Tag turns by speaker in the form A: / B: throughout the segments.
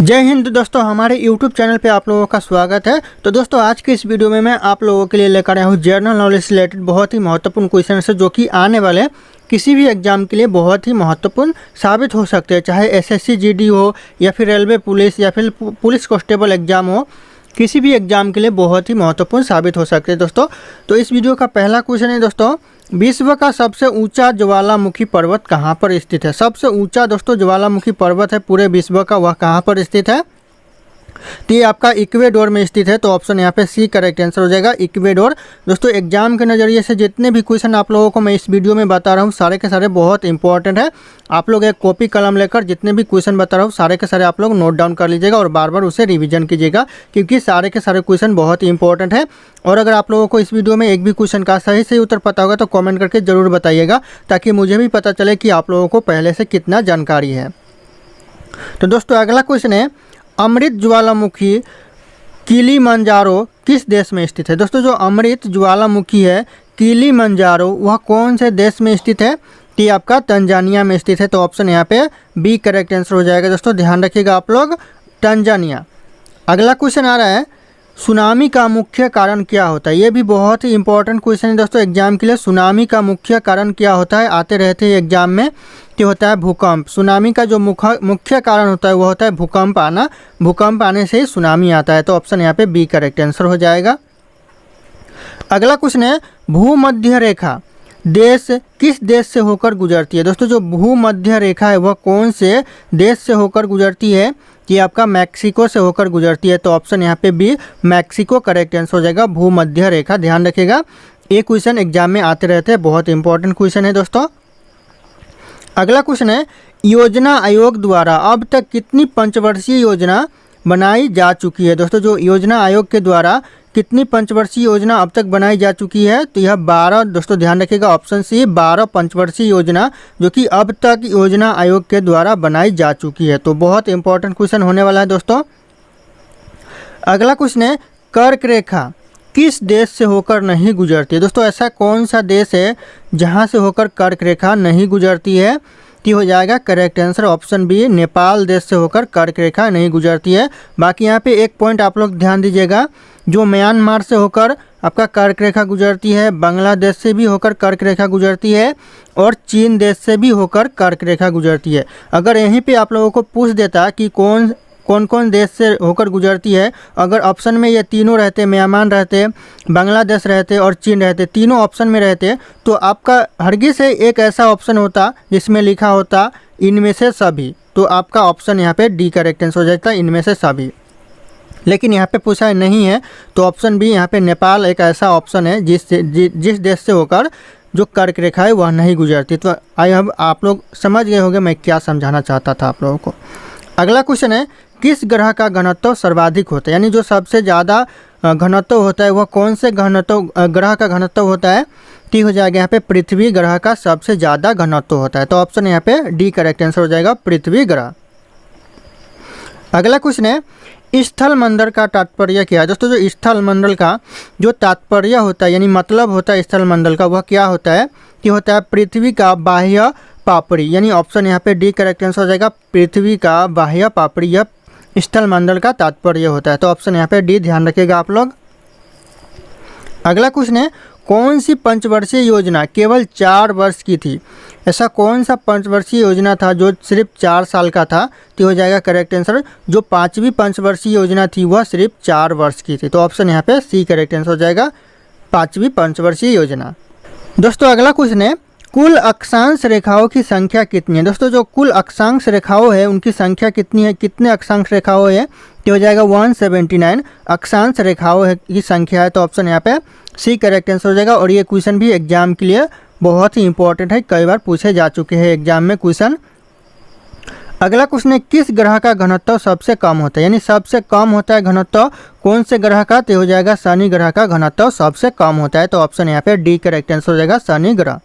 A: जय हिंद दोस्तों, हमारे YouTube चैनल पे आप लोगों का स्वागत है। तो दोस्तों आज की इस वीडियो में मैं आप लोगों के लिए लेकर आया हूँ जनरल नॉलेज से रिलेटेड बहुत ही महत्वपूर्ण क्वेश्चन है जो कि आने वाले किसी भी एग्जाम के लिए बहुत ही महत्वपूर्ण साबित हो सकते हैं, चाहे SSC GD हो या फिर रेलवे पुलिस या फिर पुलिस कांस्टेबल एग्जाम हो, किसी भी एग्जाम के लिए बहुत ही महत्वपूर्ण साबित हो सकते हैं दोस्तों। तो इस वीडियो का पहला क्वेश्चन है दोस्तों, विश्व का सबसे ऊंचा ज्वालामुखी पर्वत कहाँ पर स्थित है। सबसे ऊंचा दोस्तों ज्वालामुखी पर्वत है पूरे विश्व का, वह कहाँ पर स्थित है। तो ये आपका इक्वेडोर में स्थित है। तो ऑप्शन यहाँ पे सी करेक्ट आंसर हो जाएगा, इक्वेडोर। दोस्तों एग्जाम के नज़रिए से जितने भी क्वेश्चन आप लोगों को मैं इस वीडियो में बता रहा हूँ सारे के सारे बहुत इंपॉर्टेंट है। आप लोग एक कॉपी कलम लेकर जितने भी क्वेश्चन बता रहा हूँ सारे के सारे आप लोग नोट डाउन कर लीजिएगा और बार बार उसे रिविजन कीजिएगा, क्योंकि सारे के सारे क्वेश्चन बहुत ही इंपॉर्टेंट है। और अगर आप लोगों को इस वीडियो में एक भी क्वेश्चन का सही उत्तर पता होगा तो कॉमेंट करके ज़रूर बताइएगा, ताकि मुझे भी पता चले कि आप लोगों को पहले से कितना जानकारी है। तो दोस्तों अगला क्वेश्चन है, अमृत ज्वालामुखी किलिमंजारो किस देश में स्थित है। दोस्तों जो अमृत ज्वालामुखी है किलिमंजारो वह कौन से देश में स्थित है। तो आपका तंजानिया में स्थित है। तो ऑप्शन यहाँ पे बी करेक्ट आंसर हो जाएगा। दोस्तों ध्यान रखिएगा आप लोग, तंजानिया। अगला क्वेश्चन आ रहा है, सुनामी का मुख्य कारण क्या होता है। ये भी बहुत ही इंपॉर्टेंट क्वेश्चन है दोस्तों एग्जाम के लिए। सुनामी का मुख्य कारण क्या होता है, आते रहते हैं एग्जाम में। तो होता है भूकंप। सुनामी का जो मुख्य कारण होता है वो होता है भूकंप आना। भूकंप आने से ही सुनामी आता है। तो ऑप्शन यहाँ पे बी करेक्ट आंसर हो जाएगा। अगला क्वेश्चन है, भूमध्य रेखा देश किस देश से होकर गुजरती है। दोस्तों जो भूमध्य रेखा है वह कौन से देश से होकर गुजरती है। कि आपका मैक्सिको से होकर गुजरती है। तो ऑप्शन यहाँ पे बी मैक्सिको करेक्ट आंसर हो जाएगा, भूमध्य रेखा। ध्यान रखिएगा ये क्वेश्चन एग्जाम में आते रहते हैं, बहुत इंपॉर्टेंट क्वेश्चन है दोस्तों। अगला क्वेश्चन है, योजना आयोग द्वारा अब तक कितनी पंचवर्षीय योजना बनाई जा चुकी है। दोस्तों जो योजना आयोग के द्वारा कितनी पंचवर्षीय योजना अब तक बनाई जा चुकी है। तो यह 12। दोस्तों ध्यान रखिएगा ऑप्शन सी 12 पंचवर्षीय योजना जो कि अब तक योजना आयोग के द्वारा बनाई जा चुकी है। तो बहुत इंपॉर्टेंट क्वेश्चन होने वाला है दोस्तों। अगला क्वेश्चन है, कर्क रेखा किस देश से होकर नहीं गुजरती है। दोस्तों ऐसा कौन सा देश है जहां से होकर कर्क रेखा नहीं गुजरती है। तो हो जाएगा correct answer option B, Nepal देश से होकर कर्क रेखा नहीं गुजरती है। बाकी यहाँ पे एक पॉइंट आप लोग ध्यान दीजिएगा, जो म्यांमार से होकर आपका कर्क रेखा गुजरती है, बांग्लादेश से भी होकर कर्क रेखा गुजरती है और चीन देश से भी होकर कर्क रेखा गुजरती है। अगर यहीं पे आप लोगों को पूछ देता कि कौन कौन देश से होकर गुजरती है, अगर ऑप्शन में ये तीनों रहते, म्यांमार रहते, बांग्लादेश रहते और चीन रहते, तीनों ऑप्शन में रहते, तो आपका हरगिज़ से एक ऐसा ऑप्शन होता जिसमें लिखा होता इनमें से सभी। तो आपका ऑप्शन यहाँ पे डी करेक्ट आंसर हो जाता है, इनमें से सभी। लेकिन यहाँ पे पूछा है नहीं है, तो ऑप्शन बी यहाँ पे नेपाल एक ऐसा ऑप्शन है जिस देश से होकर जो कर्क रेखा है वह नहीं गुजरती। तो अब आप लोग समझ गए होंगे मैं क्या समझाना चाहता था आप लोगों को। अगला क्वेश्चन है, किस ग्रह का घनत्व सर्वाधिक होता है, यानी जो सबसे ज़्यादा घनत्व होता है वह कौन से ग्रह का घनत्व होता है। तो हो जाएगा यहाँ पे पृथ्वी ग्रह का सबसे ज़्यादा घनत्व होता है। तो ऑप्शन यहाँ पे डी करेक्ट आंसर हो जाएगा, पृथ्वी ग्रह। अगला क्वेश्चन है, स्थल मंडल का तात्पर्य क्या है। दोस्तों जो स्थल मंडल का जो तात्पर्य होता है यानी मतलब होता है स्थल मंडल का, वह क्या होता है। कि होता है पृथ्वी का बाह्य पापड़ी, यानी ऑप्शन यहाँ पे डी करेक्ट आंसर हो जाएगा, पृथ्वी का बाह्य पापड़ी यह स्थल मंडल का तात्पर्य होता है। तो ऑप्शन यहाँ पे डी ध्यान रखिएगा आप लोग। अगला क्वेश्चन है, कौन सी पंचवर्षीय योजना केवल 4 वर्ष की थी। ऐसा कौन सा पंचवर्षीय योजना था जो सिर्फ 4 साल का था। तो हो जाएगा करेक्ट आंसर, जो 5वीं पंचवर्षीय योजना थी वह सिर्फ 4 वर्ष की थी। तो ऑप्शन यहाँ पे सी करेक्ट आंसर हो जाएगा, 5वीं पंचवर्षीय योजना। दोस्तों अगला क्वेश्चन है, कुल अक्षांश रेखाओं की संख्या कितनी है। दोस्तों जो कुल अक्षांश रेखाओं है उनकी संख्या कितनी है, कितने अक्षांश रेखाओं है। तो हो जाएगा 179 अक्षांश रेखाओं की संख्या है। तो ऑप्शन यहाँ पे सी करेक्ट आंसर हो जाएगा। और ये क्वेश्चन भी एग्जाम के लिए बहुत ही इंपॉर्टेंट है, कई बार पूछे जा चुके हैं एग्जाम में क्वेश्चन। अगला क्वेश्चन है, किस ग्रह का घनत्व सबसे कम होता है, यानी सबसे कम होता है घनत्व कौन से ग्रह का। तो हो जाएगा शनि ग्रह का घनत्व सबसे कम होता है। तो ऑप्शन यहाँ पे डी करेक्ट आंसर हो जाएगा, शनि ग्रह।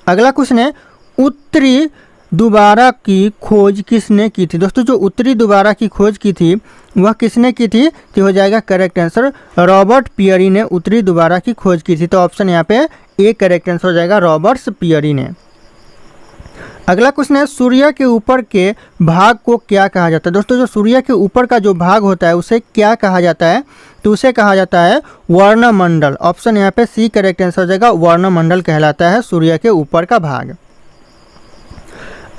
A: अगला क्वेश्चन है, उत्तरी दोबारा की खोज किसने की थी। दोस्तों जो उत्तरी दोबारा की खोज की थी वह किसने की थी। तो हो जाएगा करेक्ट आंसर, रॉबर्ट पियरी ने उत्तरी दोबारा की खोज की थी। तो ऑप्शन यहाँ पे ए करेक्ट आंसर हो जाएगा, रॉबर्ट पियरी ने। अगला क्वेश्चन है सूर्य के ऊपर के भाग को क्या कहा जाता है। दोस्तों जो सूर्य के ऊपर का जो भाग होता है उसे क्या कहा जाता है, तो उसे कहा जाता है वर्णमंडल। ऑप्शन यहाँ पे सी करेक्ट आंसर हो जाएगा, वर्णमंडल कहलाता है सूर्य के ऊपर का भाग।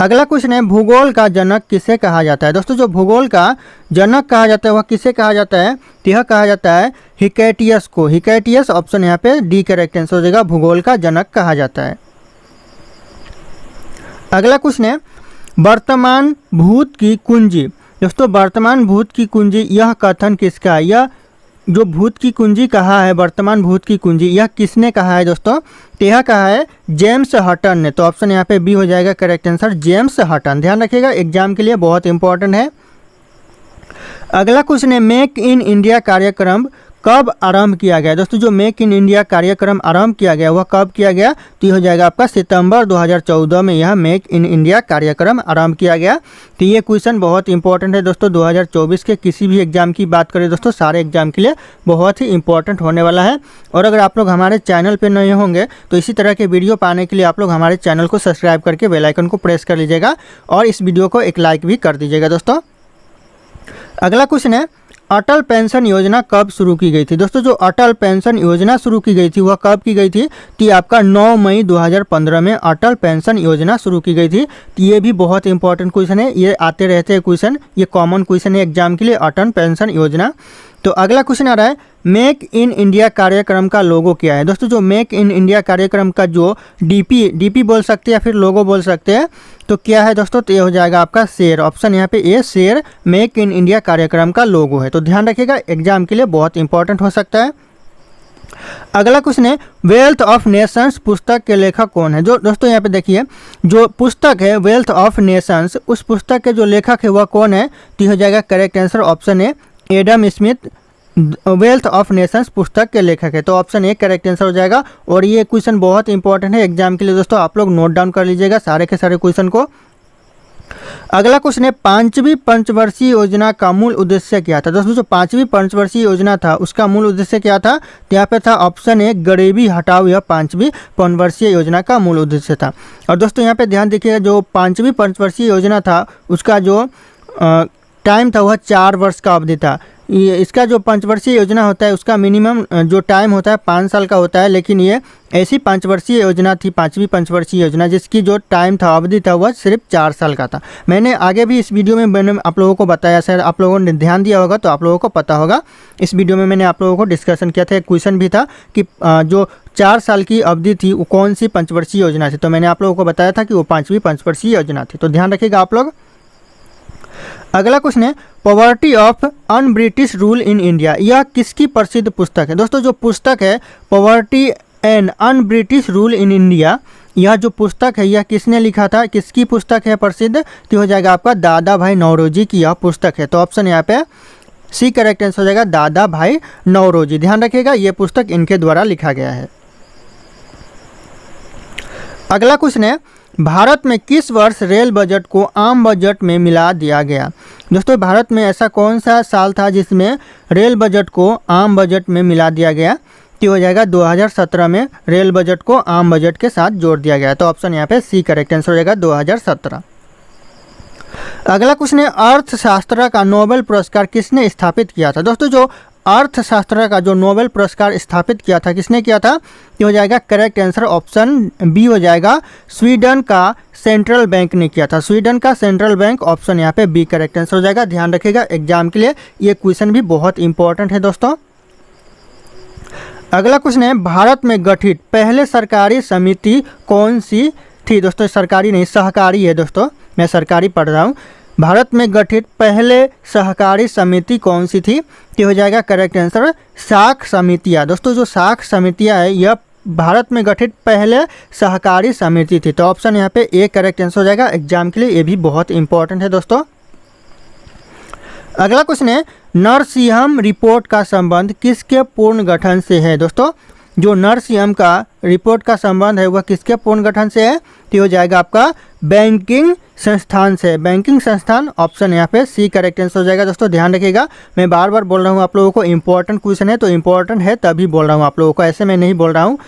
A: अगला क्वेश्चन है भूगोल का जनक किसे कहा जाता है। दोस्तों जो भूगोल का जनक कहा जाता है वह किसे कहा जाता है, तो यह कहा जाता है हिकैटियस को। हिकैटियस ऑप्शन यहाँ पे डी करेक्ट आंसर हो जाएगा, भूगोल का जनक कहा जाता है। अगला क्वेश्चन है वर्तमान भूत की कुंजी। दोस्तों वर्तमान भूत की कुंजी यह कथन किसका है, यह जो भूत की कुंजी कहा है, वर्तमान भूत की कुंजी, यह किसने कहा है दोस्तों, तो यह कहा है जेम्स हटन ने। तो ऑप्शन यहाँ पे बी हो जाएगा करेक्ट आंसर, जेम्स हटन। ध्यान रखिएगा एग्जाम के लिए बहुत इंपॉर्टेंट है। अगला क्वेश्चन है मेक इन इंडिया कार्यक्रम कब आरंभ किया गया। दोस्तों जो मेक इन इंडिया कार्यक्रम आरंभ किया गया वह कब किया गया, तो ये हो जाएगा आपका सितंबर 2014 में यह मेक इन इंडिया कार्यक्रम आरंभ किया गया। तो ये क्वेश्चन बहुत इंपॉर्टेंट है दोस्तों, 2024 के किसी भी एग्जाम की बात करें दोस्तों, सारे एग्जाम के लिए बहुत ही इंपॉर्टेंट होने वाला है। और अगर आप लोग हमारे चैनल पर नए होंगे तो इसी तरह के वीडियो पाने के लिए आप लोग हमारे चैनल को सब्सक्राइब करके बेल आइकन को प्रेस कर लीजिएगा और इस वीडियो को एक लाइक भी कर दीजिएगा दोस्तों। अगला क्वेश्चन है अटल पेंशन योजना कब शुरू की गई थी। दोस्तों जो अटल पेंशन योजना शुरू की गई थी वह कब की गई थी, तो आपका 9 मई 2015 में अटल पेंशन योजना शुरू की गई थी। तो ये भी बहुत इंपॉर्टेंट क्वेश्चन है, ये आते रहते हैं क्वेश्चन, ये कॉमन क्वेश्चन है एग्जाम के लिए, अटल पेंशन योजना। तो अगला क्वेश्चन आ रहा है मेक इन इंडिया कार्यक्रम का लोगो क्या है। दोस्तों जो मेक इन इंडिया कार्यक्रम का जो डीपी बोल सकते हैं या फिर लोगो बोल सकते हैं, तो क्या है दोस्तों, तो ये हो जाएगा आपका शेर। ऑप्शन यहाँ पे ए शेर मेक इन इंडिया कार्यक्रम का लोगो है। तो ध्यान रखिएगा एग्जाम के लिए बहुत इंपॉर्टेंट हो सकता है। अगला क्वेश्चन है वेल्थ ऑफ नेशंस पुस्तक के लेखक कौन है। जो दोस्तों यहाँ पे देखिए जो पुस्तक है वेल्थ ऑफ नेशंस, उस पुस्तक के जो लेखक है वह कौन है, तो हो जाएगा correct answer option A Adam Smith wealth of Nations पुस्तक के लेखक है। तो ऑप्शन ए करेक्ट आंसर हो जाएगा। और ये क्वेश्चन बहुत इंपॉर्टेंट है एग्जाम के लिए दोस्तों, आप लोग नोट डाउन कर लीजिएगा सारे के सारे क्वेश्चन को। अगला क्वेश्चन है पांचवी पंचवर्षीय योजना का मूल उद्देश्य क्या था। दोस्तों जो पांचवी पंचवर्षीय योजना था उसका मूल उद्देश्य क्या था, तो यहाँ पे था ऑप्शन ए गरीबी हटाओ, यह पांचवी पंचवर्षीय योजना का मूल उद्देश्य था। और दोस्तों यहाँ पे ध्यान देखिएगा जो पांचवी पंचवर्षीय योजना था उसका जो टाइम था वह 4 वर्ष का अवधि था। इसका जो पंचवर्षीय योजना होता है उसका मिनिमम जो टाइम होता है 5 साल का होता है, लेकिन ये ऐसी पंचवर्षीय योजना थी, पांचवी पंचवर्षीय योजना, जिसकी जो टाइम था अवधि था वह सिर्फ 4 साल का था। मैंने आगे भी इस वीडियो में मैंने आप लोगों को बताया, शायद आप लोगों ने ध्यान दिया होगा तो आप लोगों को पता होगा। इस वीडियो में मैंने आप लोगों को डिस्कशन किया था, एक क्वेश्चन भी था कि जो 4 साल की अवधि थी वो कौन सी पंचवर्षीय योजना थी, तो मैंने आप लोगों को बताया था कि वो पांचवी पंचवर्षीय योजना थी। तो ध्यान रखिएगा आप लोग। अगला क्वेश्चन है poverty of un British rule in India, यह किसकी प्रसिद्ध पुस्तक है। दोस्तों जो पुस्तक है poverty and un British rule in India, यह जो पुस्तक है यह किसने लिखा था, किसकी पुस्तक है प्रसिद्ध, तो हो जाएगा आपका दादा भाई नौरोजी की यह पुस्तक है। तो ऑप्शन यहाँ पे सी करेक्ट आंसर हो जाएगा, दादा भाई नौरोजी। ध्यान रखिएगा ये पुस्तक इनके द्वारा लिखा गया है। अगला क्वेश्चन है भारत में किस वर्ष रेल बजट को आम बजट में मिला दिया गया। दोस्तों भारत में ऐसा कौन सा साल था जिसमें रेल बजट को आम बजट में मिला दिया गया, तो हो जाएगा 2017 में रेल बजट को आम बजट के साथ जोड़ दिया गया। तो ऑप्शन यहाँ पे सी करेक्ट आंसर हो जाएगा 2017। अगला क्वेश्चन है अर्थशास्त्र का नोबेल पुरस्कार किसने स्थापित किया था। दोस्तों जो अर्थशास्त्र का जो नोबेल पुरस्कार स्थापित किया था किसने किया था, ये हो जाएगा करेक्ट आंसर ऑप्शन बी हो जाएगा, स्वीडन का सेंट्रल बैंक ने किया था। स्वीडन का सेंट्रल बैंक, ऑप्शन यहाँ पे बी करेक्ट आंसर हो जाएगा। ध्यान रखिएगा एग्जाम के लिए ये क्वेश्चन भी बहुत इंपॉर्टेंट है दोस्तों। अगला क्वेश्चन है भारत में गठित पहले सरकारी समिति कौन सी थी। दोस्तों सरकारी नहीं सहकारी है दोस्तों, मैं सरकारी पढ़ रहा हूँ। भारत में गठित पहले सहकारी समिति कौन सी थी, तो हो जाएगा करेक्ट आंसर साख समितियाँ। दोस्तों जो साख समितियाँ है यह भारत में गठित पहले सहकारी समिति थी। तो ऑप्शन यहाँ पे ए करेक्ट आंसर हो जाएगा। एग्जाम के लिए ये भी बहुत इंपॉर्टेंट है दोस्तों। अगला क्वेश्चन है नरसिंहम रिपोर्ट का संबंध किसके पूर्ण गठन से है। दोस्तों जो नरसिंहम का रिपोर्ट का संबंध है वह किसके पूर्ण गठन से है, तो हो जाएगा आपका बैंकिंग संस्थान से। बैंकिंग संस्थान, ऑप्शन यहाँ पे सी करेक्ट आंसर हो जाएगा। दोस्तों ध्यान रखिएगा मैं बार बार बोल रहा हूँ आप लोगों को, इंपॉर्टेंट क्वेश्चन है तो इंपॉर्टेंट है तभी बोल रहा हूँ आप लोगों को, ऐसे मैं नहीं बोल रहा हूँ।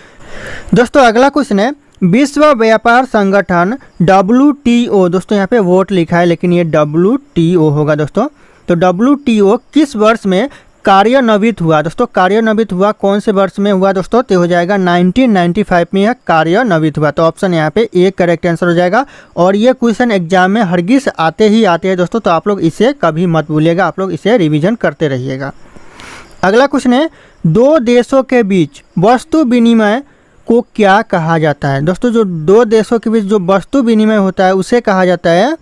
A: दोस्तों अगला क्वेश्चन है विश्व व्यापार संगठन WTO, दोस्तों यहाँ पे वोट लिखा है लेकिन ये WTO होगा दोस्तों। तो WTO किस वर्ष में कार्यान्वित हुआ? दोस्तों कार्यान्वित हुआ कौन से वर्ष में हुआ दोस्तों? तो हो जाएगा 1995 में यह कार्यान्वित हुआ। तो ऑप्शन यहाँ पे ए करेक्ट आंसर हो जाएगा। और ये क्वेश्चन एग्जाम में हरगिज आते हैं दोस्तों, तो आप लोग इसे कभी मत भूलिएगा, आप लोग इसे रिविजन करते रहिएगा। अगला क्वेश्चन है, दो देशों के बीच वस्तु विनिमय को क्या कहा जाता है? दोस्तों जो दो देशों के बीच जो वस्तु विनिमय होता है उसे कहा जाता है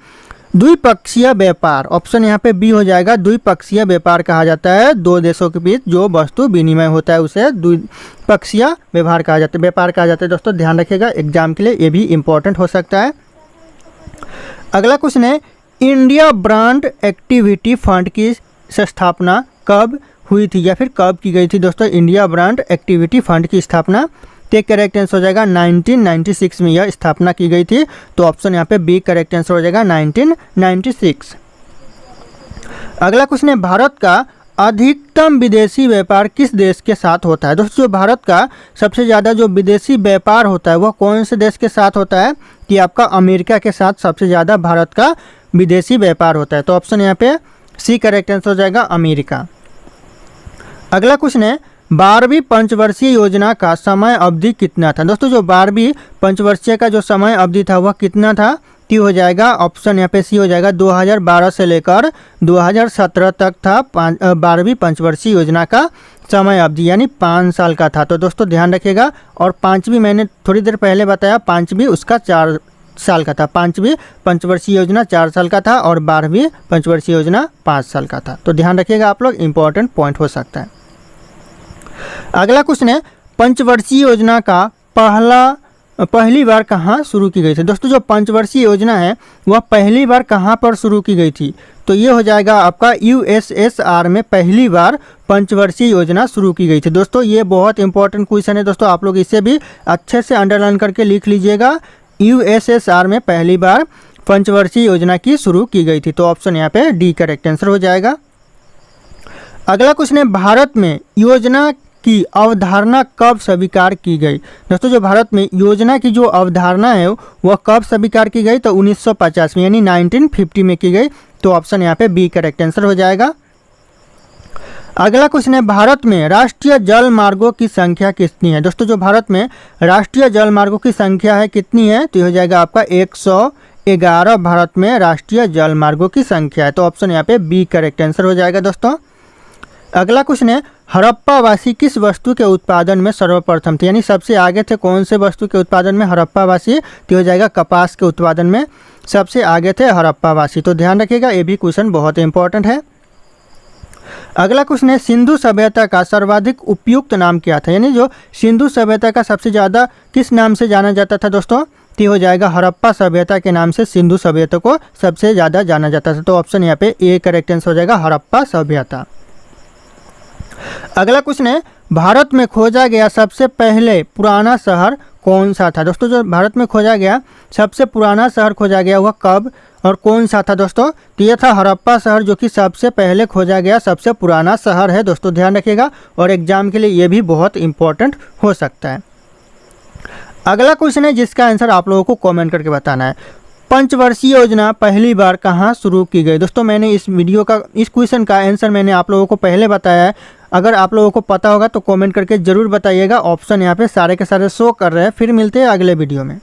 A: द्विपक्षीय व्यापार। ऑप्शन यहाँ पे बी हो जाएगा, द्विपक्षीय व्यापार कहा जाता है। दो देशों के बीच जो वस्तु विनिमय होता है उसे द्विपक्षीय व्यापार कहा जाता है, व्यापार कहा जाता है। दोस्तों ध्यान रखिएगा, एग्जाम के लिए ये भी इम्पोर्टेंट हो सकता है। अगला क्वेश्चन है, इंडिया ब्रांड एक्टिविटी फंड की स्थापना कब हुई थी या फिर कब की गई थी? दोस्तों इंडिया ब्रांड एक्टिविटी फंड की स्थापना तो करेक्ट आंसर हो जाएगा 1996 में यह स्थापना की गई थी। तो ऑप्शन यहाँ पे बी करेक्ट आंसर हो जाएगा 1996। अगला क्वेश्चन है, भारत का अधिकतम विदेशी व्यापार किस देश के साथ होता है? दोस्तों जो भारत का सबसे ज़्यादा जो विदेशी व्यापार होता है वह कौन से देश के साथ होता है? कि आपका अमेरिका के साथ सबसे ज़्यादा भारत का विदेशी व्यापार होता है। तो ऑप्शन यहाँ पे सी करेक्ट आंसर हो जाएगा, अमेरिका। अगला क्वेश्चन है, 12वीं पंचवर्षीय योजना का समय अवधि कितना था? दोस्तों जो 12वीं पंचवर्षीय का जो समय अवधि था वह कितना था? टी हो जाएगा, ऑप्शन यहाँ पे सी हो जाएगा, 2012 से लेकर 2017 तक था 12वीं पंचवर्षीय योजना का समय अवधि, यानी 5 साल का था। तो दोस्तों ध्यान रखिएगा। और 5वीं मैंने थोड़ी देर पहले बताया, 5वीं उसका 4 साल का था। 5वीं पंचवर्षीय योजना 4 साल का था और 12वीं पंचवर्षीय योजना 5 साल का था। तो ध्यान रखिएगा आप लोग, इंपॉर्टेंट पॉइंट हो सकता है। अगला क्वेश्चन है, पंचवर्षीय योजना का पहली बार कहाँ शुरू की गई थी? दोस्तों जो पंचवर्षीय योजना है वह पहली बार कहाँ पर शुरू की गई थी? तो ये हो जाएगा आपका USSR में पहली बार पंचवर्षीय योजना शुरू की गई थी। दोस्तों ये बहुत इंपॉर्टेंट क्वेश्चन है दोस्तों, आप लोग इसे भी अच्छे से अंडरलाइन करके लिख लीजिएगा। USSR में पहली बार पंचवर्षीय योजना की शुरू की गई थी। तो ऑप्शन यहाँ पे डी करेक्ट आंसर हो जाएगा। अगला क्वेश्चन है, भारत में योजना की अवधारणा कब स्वीकार की गई? दोस्तों जो भारत में योजना की जो अवधारणा है वह कब स्वीकार की गई? तो 1950 में, यानी 1950 में की गई। तो ऑप्शन यहाँ पे बी करेक्ट आंसर हो जाएगा। अगला क्वेश्चन है, भारत में राष्ट्रीय जल मार्गों की संख्या कितनी है? दोस्तों जो भारत में राष्ट्रीय जल मार्गों की संख्या है कितनी है? तो हो जाएगा आपका 111 भारत में राष्ट्रीय जल मार्गों की संख्या है। तो ऑप्शन यहाँ पे बी करेक्ट आंसर हो जाएगा दोस्तों। अगला क्वेश्चन है, हड़प्पावासी किस वस्तु के उत्पादन में सर्वप्रथम थे? यानी सबसे आगे थे कौन से वस्तु के उत्पादन में? हड़प्पावासी। तो हो जाएगा कपास के उत्पादन में सबसे आगे थे हड़प्पावासी। तो ध्यान रखिएगा, ये भी क्वेश्चन बहुत इंपॉर्टेंट है। अगला क्वेश्चन है, सिंधु सभ्यता का सर्वाधिक उपयुक्त नाम क्या था? यानी जो सिंधु सभ्यता का सबसे ज़्यादा किस नाम से जाना जाता था दोस्तों? तो हो जाएगा हड़प्पा सभ्यता के नाम से सिंधु सभ्यता को सबसे ज़्यादा जाना जाता था। तो ऑप्शन यहाँ पे ए करेक्ट आंसर हो जाएगा, हड़प्पा सभ्यता। अगला क्वेश्चन है, भारत में खोजा गया सबसे पहले पुराना शहर कौन सा था? दोस्तों जो भारत में खोजा गया सबसे पुराना शहर खोजा गया वह कब और कौन सा था दोस्तों? तो यह था हड़प्पा शहर, जो कि सबसे पहले खोजा गया सबसे पुराना शहर है। दोस्तों ध्यान रखिएगा, और एग्जाम के लिए ये भी बहुत इंपॉर्टेंट हो सकता है। अगला क्वेश्चन है जिसका आंसर आप लोगों को कमेंट करके बताना है, पंचवर्षीय योजना पहली बार कहाँ शुरू की गई? दोस्तों मैंने इस क्वेश्चन का आंसर मैंने आप लोगों को पहले बताया है। अगर आप लोगों को पता होगा तो कमेंट करके ज़रूर बताइएगा। ऑप्शन यहाँ पे सारे के सारे शो कर रहे हैं। फिर मिलते हैं अगले वीडियो में।